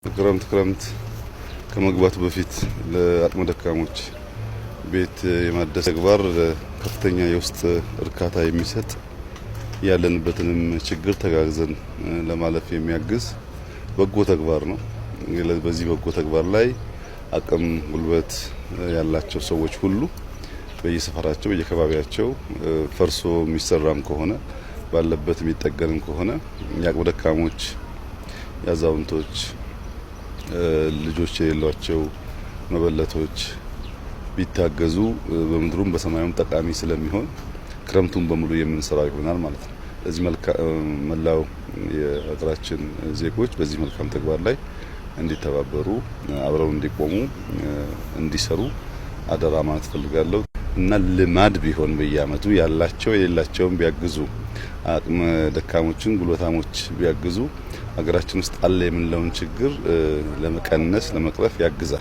ክረምት ከመግባቱ በፊት ለአቅመ ደካሞች ቤት የማደስ ተግባር ከፍተኛ የውስጥ እርካታ የሚሰጥ ያለንበትንም ችግር ተጋግዘን ለማለፍ የሚያግዝ በጎ ተግባር ነው። በዚህ በጎ ተግባር ላይ አቅም ጉልበት ያላቸው ሰዎች ሁሉ በየሰፈራቸው በየከባቢያቸው ፈርሶ የሚሰራም ከሆነ ባለበት የሚጠገንም ከሆነ የአቅመ ደካሞች ያዛውንቶች ልጆች የሌሏቸው መበለቶች ቢታገዙ በምድሩም በሰማዩም ጠቃሚ ስለሚሆን ክረምቱን በሙሉ የምንሰራው ይሆናል ማለት ነው። ለዚህ መላው የሀገራችን ዜጎች በዚህ መልካም ተግባር ላይ እንዲተባበሩ አብረው እንዲቆሙ እንዲሰሩ አደራ ማለት ፈልጋለሁ እና ልማድ ቢሆን በየአመቱ ያላቸው የሌላቸውን ቢያግዙ አቅመ ደካሞችን ጉልበታሞች ቢያግዙ ሀገራችን ውስጥ አለ የምንለውን ችግር ለመቀነስ ለመቅረፍ ያግዛል።